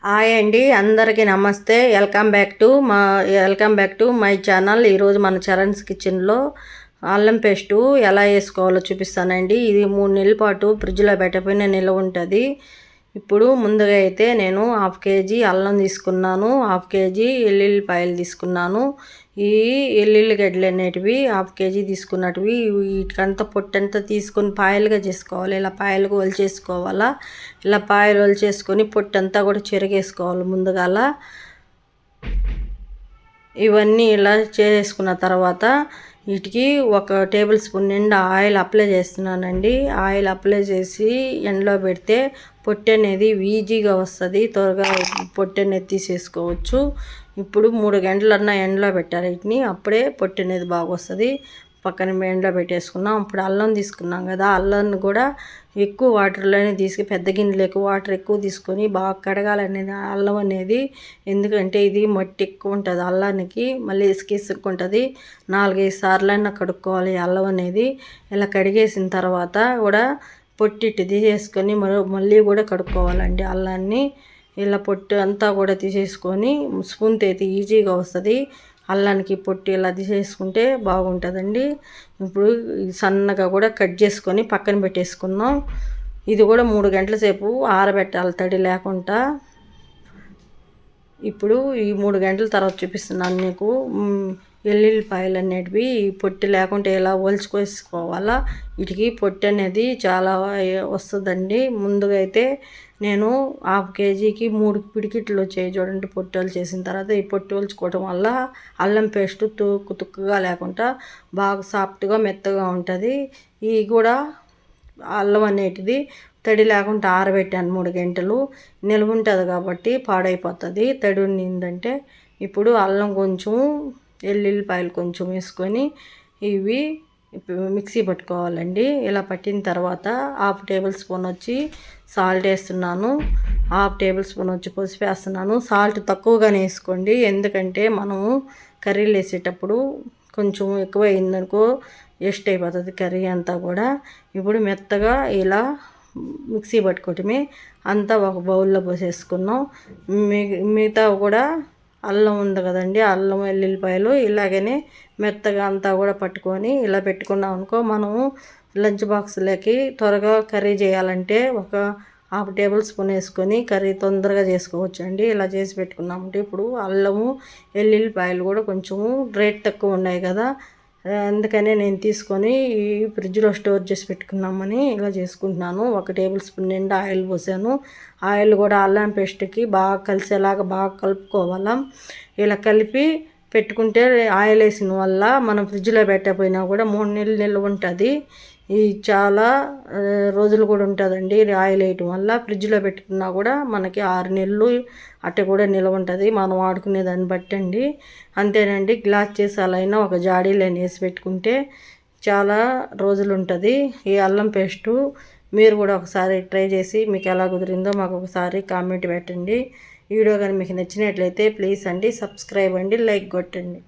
Hi అండి, అందరికీ నమస్తే. Welcome back to my channel. ఈరోజు మన చరణ్స్ కిచెన్లో అల్లం పేస్టు ఎలా వేసుకోవాలో చూపిస్తానండి. ఇది 3 నెలల పాటు ఫ్రిడ్జ్లో పెట్టకపోయినా నిల్వ ఉంటుంది. ఇప్పుడు ముందుగా అయితే నేను 1/2 కేజీ అల్లం తీసుకున్నాను, 1/2 కేజీ ఎల్లుల్లిపాయలు తీసుకున్నాను. ఈ ఎల్లుల్లి గడ్డలు అనేటివి 1/2 కేజీ తీసుకున్నటివి. వీటికంతా పొట్టంతా తీసుకొని పాయలుగా చేసుకోవాలి. ఇలా పాయలుగా ఒలిచేసుకోవాలా. ఇలా పాయలు ఒలిచేసుకొని పొట్టంతా కూడా చెరిగేసుకోవాలి ముందుగాల. ఇవన్నీ ఇలా చేసుకున్న తర్వాత వీటికి 1 టేబుల్ స్పూన్ నిండా ఆయిల్ అప్లై చేస్తున్నానండి. ఆయిల్ అప్లై చేసి ఎండలో పెడితే పొట్టు అనేది ఈజీగా వస్తుంది, త్వరగా పొట్టు అనేది తీసేసుకోవచ్చు. ఇప్పుడు 3 గంటలన్నా ఎండలో పెట్టాలి వీటిని, అప్పుడే పొట్టు అనేది బాగా వస్తుంది. పక్కన ఎండలో పెట్టేసుకున్నాం. ఇప్పుడు అల్లం తీసుకున్నాం కదా, అల్లాన్ని కూడా ఎక్కువ వాటర్లోనే పెద్ద గిన్నెలు ఎక్కువ వాటర్ ఎక్కువ తీసుకొని బాగా కడగాలనేది అల్లం అనేది. ఎందుకంటే ఇది మట్టి ఎక్కువ ఉంటుంది అల్లానికి, మళ్ళీ ఇసుకుంటుంది. 4-5 సార్లైనా కడుక్కోవాలి అల్లం అనేది. ఇలా కడిగేసిన తర్వాత కూడా పొట్టిట్టు తీసేసుకొని మళ్ళీ కూడా కడుక్కోవాలండి అల్లాన్ని. ఇలా పొట్టు అంతా కూడా తీసేసుకొని స్పూన్తో అయితే ఈజీగా వస్తుంది. అల్లానికి పొట్టు ఇలా తీసేసుకుంటే బాగుంటుందండి. ఇప్పుడు సన్నగా కూడా కట్ చేసుకొని పక్కన పెట్టేసుకున్నాం. ఇది కూడా 3 గంటల సేపు ఆరబెట్టాలి తడి లేకుండా. ఇప్పుడు ఈ 3 గంటల తర్వాత చూపిస్తున్నాను మీకు. ఎల్లుల్లిపాయలు అనేటివి పొట్టు లేకుండా ఎలా ఒలుచుకోవాలా. వీటికి పొట్టు అనేది చాలా వస్తుందండి. ముందుగా అయితే నేను 1/2 కేజీకి 3 పిడికిట్లు వచ్చాయి చూడండి పొట్టులు చేసిన తర్వాత. ఈ పొట్టు ఒలుచుకోవడం వల్ల అల్లం పేస్ట్ తుక్కుగా లేకుండా బాగా సాఫ్ట్గా మెత్తగా ఉంటుంది. ఇవి కూడా అల్లం అనేటిది తడి లేకుండా ఆరబెట్టాను 3 గంటలు. నిల్వ ఉంటుంది కాబట్టి పాడైపోతుంది తడి ఉన్నిందంటే. ఇప్పుడు అల్లం కొంచెం, ఎల్లుల్లిపాయలు కొంచెం వేసుకొని ఇవి మిక్సీ పట్టుకోవాలండి. ఇలా పట్టిన తర్వాత 1/2 టేబుల్ స్పూన్ వచ్చి సాల్ట్ వేస్తున్నాను, 1/2 టేబుల్ స్పూన్ వచ్చి పసుపు వేస్తున్నాను. సాల్ట్ తక్కువగానే వేసుకోండి, ఎందుకంటే మనము కర్రీలు వేసేటప్పుడు కొంచెం ఎక్కువ అయిందనుకో వేస్ట్ అయిపోతుంది కర్రీ అంతా కూడా. ఇప్పుడు మెత్తగా ఇలా మిక్సీ పట్టుకోవటమే. అంతా ఒక బౌల్లో పోసేసుకున్నాం. మిగతా కూడా అల్లం ఉంది కదండి, అల్లం వెల్లుల్లిపాయలు ఇలాగనే మెత్తగా అంతా కూడా పట్టుకొని ఇలా పెట్టుకున్నాం అనుకో, మనము లంచ్ బాక్స్లోకి త్వరగా కర్రీ చేయాలంటే 1/2 టేబుల్ స్పూన్ వేసుకొని కర్రీ తొందరగా చేసుకోవచ్చు అండి. ఇలా చేసి పెట్టుకున్నామంటే ఇప్పుడు అల్లము వెల్లుల్లిపాయలు కూడా కొంచెము రేట్ తక్కువ ఉన్నాయి కదా, అందుకనే నేను తీసుకొని ఈ ఫ్రిడ్జ్లో స్టోర్ చేసి పెట్టుకున్నామని ఇలా చేసుకుంటున్నాను. 1 టేబుల్ స్పూన్ నిండా ఆయిల్ పోసాను. ఆయిల్ కూడా అల్లం పేస్ట్కి బాగా కలిసేలాగా బాగా కలుపుకోవాలా. ఇలా కలిపి పెట్టుకుంటే ఆయిల్ వేసిన వల్ల మనం ఫ్రిడ్జ్లో పెట్టకపోయినా కూడా 3 నెలలు నిల్వ ఉంటుంది. ఇది చాలా రోజులు కూడా ఉంటుందండి ఆయిల్ వేయటం వల్ల. ఫ్రిడ్జ్లో పెట్టుకున్నా కూడా మనకి 6 నెలలు అట్ట కూడా నిల్వ ఉంటుంది, మనం వాడుకునే దాన్ని బట్టండి. అంతేనండి, గ్లాస్ సీసాలైనా ఒక జాడీలో వేసి పెట్టుకుంటే చాలా రోజులు ఉంటుంది ఈ అల్లం పేస్టు. మీరు కూడా ఒకసారి ట్రై చేసి మీకు ఎలా కుదిరిందో మాకు ఒకసారి కామెంట్ పెట్టండి. ఈ వీడియో కానీ మీకు నచ్చినట్లయితే ప్లీజ్ అండి సబ్స్క్రైబ్ అండి, లైక్ కొట్టండి.